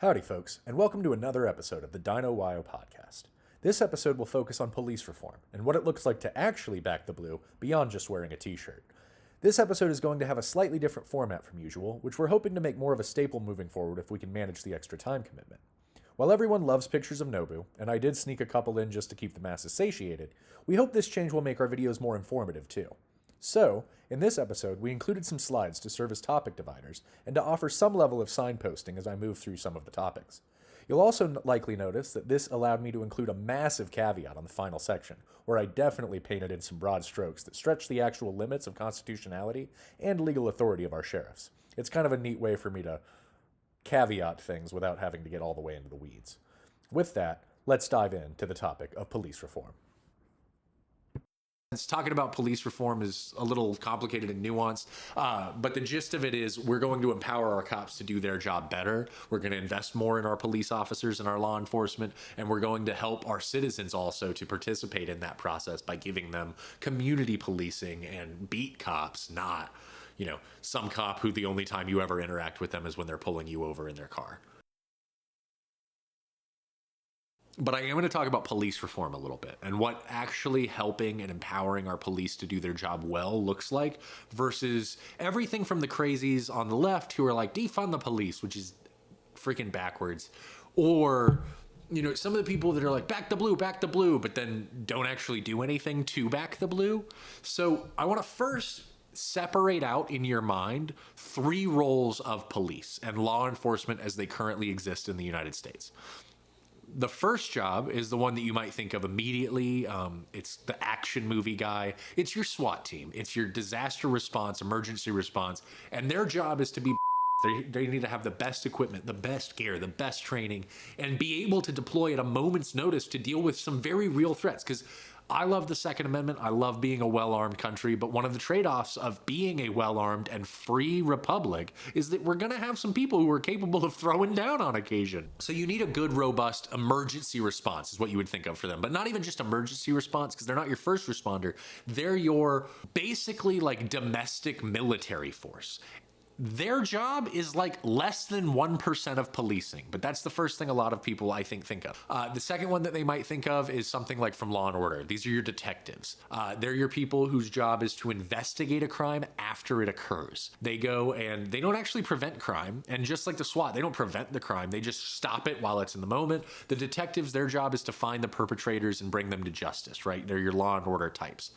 Howdy, folks, and welcome to another episode of the DINO WYO Podcast. This episode will focus on police reform and what it looks like to actually back the blue beyond just wearing a t-shirt. This episode is going to have a slightly different format from usual, which we're hoping to make more of a staple moving forward if we can manage the extra time commitment. While everyone loves pictures of Nobu, and I did sneak a couple in just to keep the masses satiated, we hope this change will make our videos more informative too. So, in this episode, we included some slides to serve as topic dividers and to offer some level of signposting as I move through some of the topics. You'll also likely notice that this allowed me to include a massive caveat on the final section, where I definitely painted in some broad strokes that stretch the actual limits of constitutionality and legal authority of our sheriffs. It's kind of a neat way for me to caveat things without having to get all the way into the weeds. With that, let's dive into the topic of police reform. Talking about police reform is a little complicated and nuanced, but the gist of it is we're going to empower our cops to do their job better. We're going to invest more in our police officers and our law enforcement, and we're going to help our citizens also to participate in that process by giving them community policing and beat cops, not, some cop who the only time you ever interact with them is when they're pulling you over in their car. But I am going to talk about police reform a little bit and what actually helping and empowering our police to do their job well looks like versus everything from the crazies on the left who are like, defund the police, which is freaking backwards. Or, some of the people that are like, back the blue, but then don't actually do anything to back the blue. So I want to first separate out in your mind three roles of police and law enforcement as they currently exist in the United States. The first job is the one that you might think of immediately. It's the action movie guy. It's your SWAT team. It's your disaster response, emergency response. And their job is to be they need to have the best equipment, the best gear, the best training, and be able to deploy at a moment's notice to deal with some very real threats. Because I love the Second Amendment. I love being a well-armed country, but one of the trade-offs of being a well-armed and free republic is that we're going to have some people who are capable of throwing down on occasion. So you need a good, robust emergency response is what you would think of for them, but not even just emergency response because they're not your first responder. They're your basically like domestic military force. Their job is like less than 1% of policing, but that's the first thing a lot of people I think of. The second one that they might think of is something like from Law & Order. These are your detectives. They're your people whose job is to investigate a crime after it occurs. They go and they don't actually prevent crime, and just like the SWAT, they don't prevent the crime. They just stop it while it's in the moment. The detectives, their job is to find the perpetrators and bring them to justice, right? They're your Law & Order types.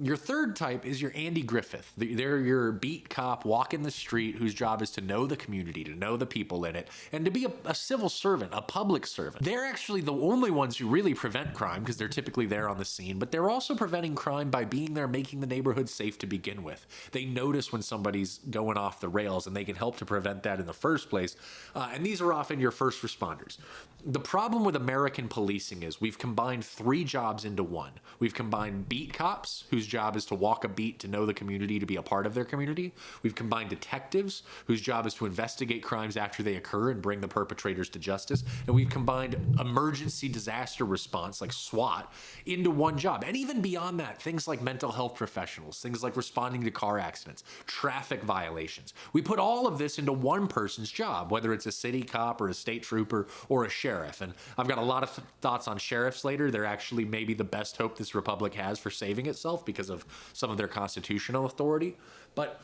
Your third type is your Andy Griffith. They're your beat cop walking the street whose job is to know the community, to know the people in it, and to be a civil servant, a public servant. They're actually the only ones who really prevent crime because they're typically there on the scene, but they're also preventing crime by being there, making the neighborhood safe to begin with. They notice when somebody's going off the rails and they can help to prevent that in the first place. And these are often your first responders. The problem with American policing is we've combined three jobs into one. We've combined beat cops, whose job is to walk a beat to know the community, to be a part of their community. We've combined detectives, whose job is to investigate crimes after they occur and bring the perpetrators to justice. And we've combined emergency disaster response, like SWAT, into one job. And even beyond that, things like mental health professionals, things like responding to car accidents, traffic violations. We put all of this into one person's job, whether it's a city cop or a state trooper or a sheriff. And I've got a lot of thoughts on sheriffs later. They're actually maybe the best hope this republic has for saving itself because of some of their constitutional authority. But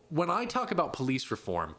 when I talk about police reform,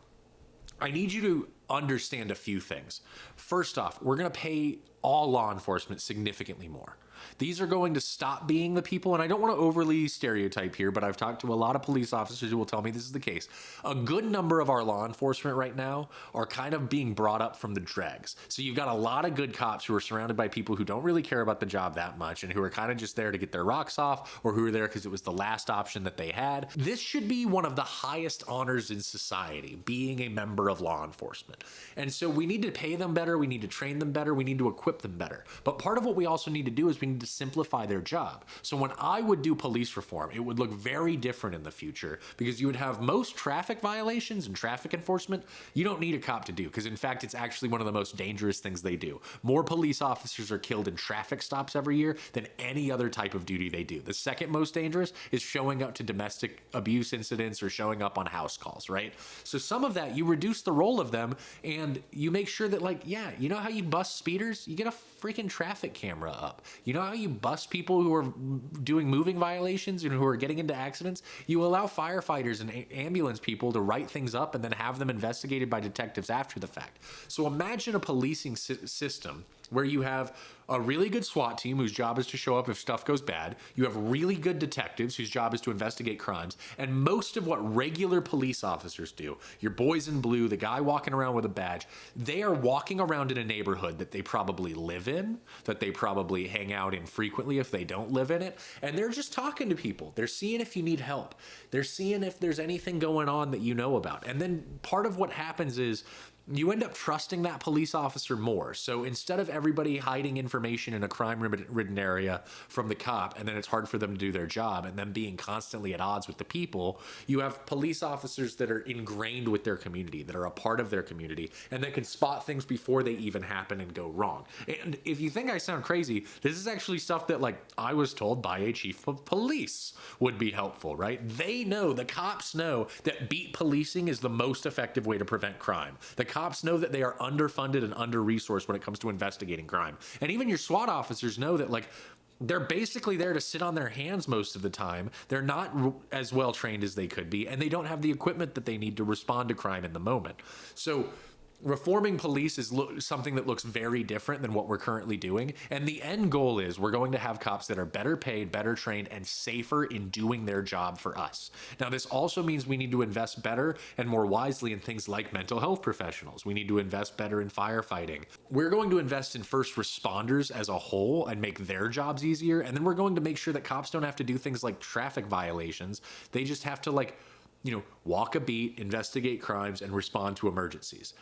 I need you to understand a few things. First off, we're going to pay all law enforcement significantly more. These are going to stop being the people, and I don't want to overly stereotype here, but I've talked to a lot of police officers who will tell me this is the case. A good number of our law enforcement right now are kind of being brought up from the dregs. So you've got a lot of good cops who are surrounded by people who don't really care about the job that much and who are kind of just there to get their rocks off, or who are there because it was the last option that they had. This should be one of the highest honors in society, being a member of law enforcement. And so we need to pay them better, we need to train them better, we need to equip them better. But part of what we also need to do is we trying to simplify their job. So when I would do police reform, it would look very different in the future, because you would have most traffic violations and traffic enforcement you don't need a cop to do, because in fact it's actually one of the most dangerous things they do. More police officers are killed in traffic stops every year than any other type of duty they do. The second most dangerous is showing up to domestic abuse incidents or showing up on house calls, right? So some of that, you reduce the role of them, and you make sure that, like, yeah, you know how you bust speeders? You get a freaking traffic camera up. You know how you bust people who are doing moving violations and who are getting into accidents? You allow firefighters and ambulance people to write things up and then have them investigated by detectives after the fact. So imagine a policing system where you have a really good SWAT team whose job is to show up if stuff goes bad. You have really good detectives whose job is to investigate crimes. And most of what regular police officers do, your boys in blue, the guy walking around with a badge, they are walking around in a neighborhood that they probably live in, that they probably hang out in frequently if they don't live in it. And they're just talking to people. They're seeing if you need help. They're seeing if there's anything going on that you know about. And then part of what happens is you end up trusting that police officer more. So instead of everybody hiding information in a crime-ridden area from the cop, and then it's hard for them to do their job, and them being constantly at odds with the people, you have police officers that are ingrained with their community, that are a part of their community, and that can spot things before they even happen and go wrong. And if you think I sound crazy, this is actually stuff that, like, I was told by a chief of police would be helpful, right? They know, the cops know, that beat policing is the most effective way to prevent crime. The cops know that they are underfunded and under-resourced when it comes to investigating crime. And even your SWAT officers know that, like, they're basically there to sit on their hands most of the time. They're not as well trained as they could be, and they don't have the equipment that they need to respond to crime in the moment. So reforming police is something that looks very different than what we're currently doing. And the end goal is we're going to have cops that are better paid, better trained, and safer in doing their job for us. Now, this also means we need to invest better and more wisely in things like mental health professionals. We need to invest better in firefighting. We're going to invest in first responders as a whole and make their jobs easier. And then we're going to make sure that cops don't have to do things like traffic violations. They just have to, like, walk a beat, investigate crimes, and respond to emergencies.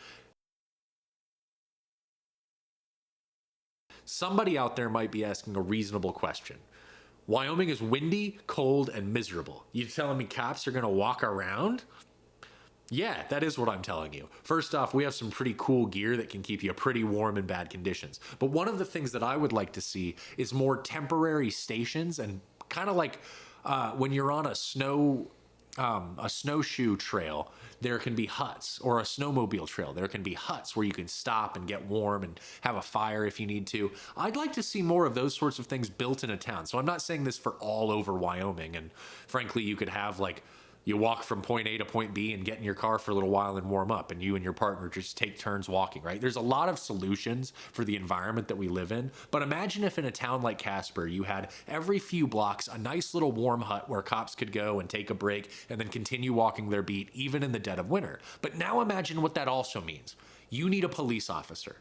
Somebody out there might be asking a reasonable question. Wyoming is windy, cold, and miserable. You telling me cops are going to walk around? Yeah, that is what I'm telling you. First off, we have some pretty cool gear that can keep you pretty warm in bad conditions. But one of the things that I would like to see is more temporary stations, and kind of like when you're on a snowshoe trail, there can be huts, or a snowmobile trail. There can be huts where you can stop and get warm and have a fire if you need to. I'd like to see more of those sorts of things built in a town. So I'm not saying this for all over Wyoming. And frankly, you could have, like, you walk from point A to point B and get in your car for a little while and warm up, and you and your partner just take turns walking, right? There's a lot of solutions for the environment that we live in. But imagine if in a town like Casper, you had every few blocks a nice little warm hut where cops could go and take a break and then continue walking their beat, even in the dead of winter. But now imagine what that also means. You need a police officer.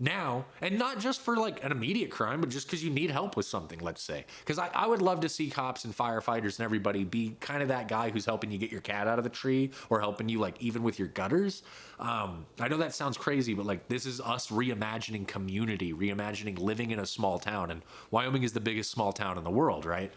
Now, and not just for, like, an immediate crime, but just because you need help with something, let's say. Because I would love to see cops and firefighters and everybody be kind of that guy who's helping you get your cat out of the tree, or helping you, like, even with your gutters. I know that sounds crazy, but, like, this is us reimagining community, reimagining living in a small town. And Wyoming is the biggest small town in the world, right?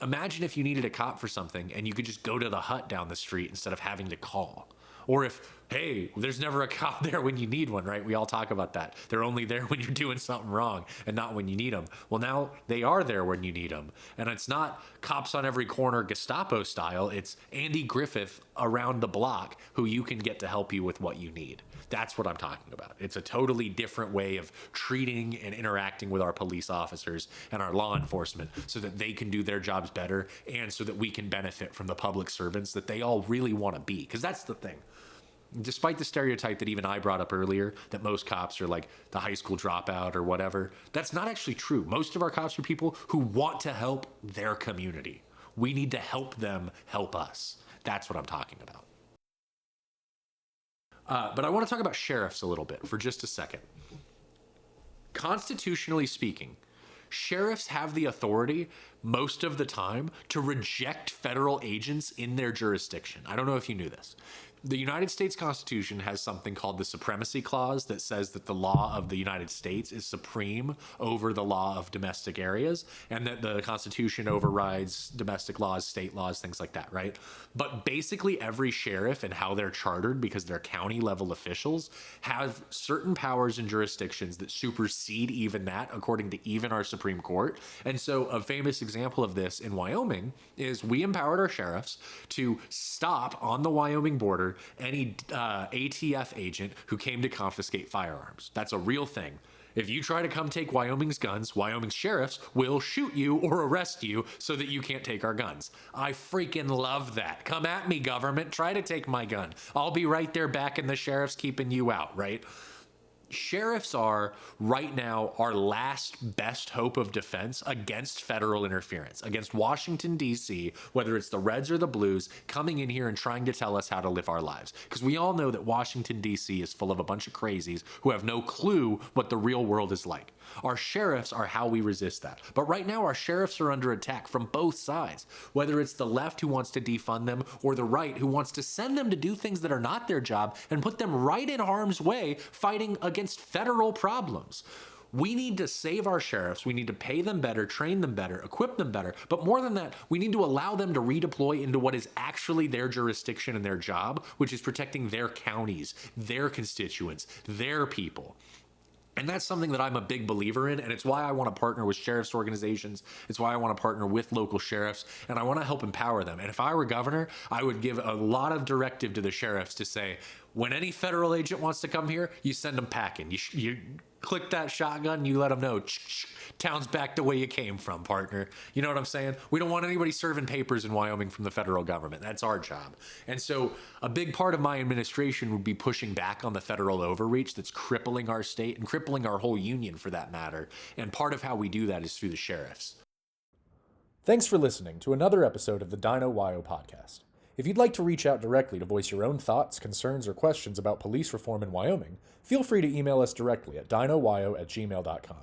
Imagine if you needed a cop for something and you could just go to the hut down the street instead of having to call. Or if, hey, there's never a cop there when you need one, right? We all talk about that. They're only there when you're doing something wrong and not when you need them. Well, now they are there when you need them. And it's not cops on every corner Gestapo style. It's Andy Griffith around the block who you can get to help you with what you need. That's what I'm talking about. It's a totally different way of treating and interacting with our police officers and our law enforcement so that they can do their jobs better, and so that we can benefit from the public servants that they all really want to be. Because that's the thing. Despite the stereotype that even I brought up earlier, that most cops are like the high school dropout or whatever, that's not actually true. Most of our cops are people who want to help their community. We need to help them help us. That's what I'm talking about. But I want to talk about sheriffs a little bit for just a second. Constitutionally speaking, sheriffs have the authority most of the time to reject federal agents in their jurisdiction. I don't know if you knew this. The United States Constitution has something called the Supremacy Clause that says that the law of the United States is supreme over the law of domestic areas, and that the Constitution overrides domestic laws, state laws, things like that, right? But basically every sheriff and how they're chartered, because they're county level officials, have certain powers and jurisdictions that supersede even that, according to even our Supreme Court. And so a famous example of this in Wyoming is we empowered our sheriffs to stop on the Wyoming border any ATF agent who came to confiscate firearms. That's a real thing. If you try to come take Wyoming's guns, Wyoming sheriffs will shoot you or arrest you so that you can't take our guns. I freaking love that. Come at me, government. Try to take my gun. I'll be right there backing the sheriffs, keeping you out, right? Sheriffs are right now our last best hope of defense against federal interference, against Washington, D.C., whether it's the Reds or the Blues, coming in here and trying to tell us how to live our lives. Because we all know that Washington, D.C. is full of a bunch of crazies who have no clue what the real world is like. Our sheriffs are how we resist that. But right now, our sheriffs are under attack from both sides, whether it's the left who wants to defund them or the right who wants to send them to do things that are not their job and put them right in harm's way fighting against federal problems. We need to save our sheriffs. We need to pay them better, train them better, equip them better. But more than that, we need to allow them to redeploy into what is actually their jurisdiction and their job, which is protecting their counties, their constituents, their people. And that's something that I'm a big believer in, and it's why I want to partner with sheriff's organizations. It's why I want to partner with local sheriffs, and I want to help empower them. And if I were governor, I would give a lot of directive to the sheriffs to say, when any federal agent wants to come here, you send them packing. You click that shotgun, you let them know, town's back the way you came from, partner. You know what I'm saying? We don't want anybody serving papers in Wyoming from the federal government. That's our job. And so a big part of my administration would be pushing back on the federal overreach that's crippling our state and crippling our whole union for that matter. And part of how we do that is through the sheriffs. Thanks for listening to another episode of the DINO WYO Podcast. If you'd like to reach out directly to voice your own thoughts, concerns, or questions about police reform in Wyoming, feel free to email us directly at dinowyo@gmail.com.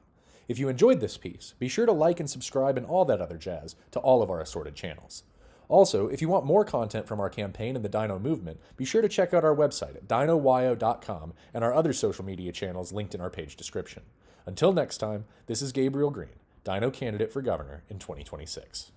If you enjoyed this piece, be sure to like and subscribe and all that other jazz to all of our assorted channels. Also, if you want more content from our campaign and the Dino movement, be sure to check out our website at dinowyo.com and our other social media channels linked in our page description. Until next time, this is Gabriel Green, Dino candidate for governor in 2026.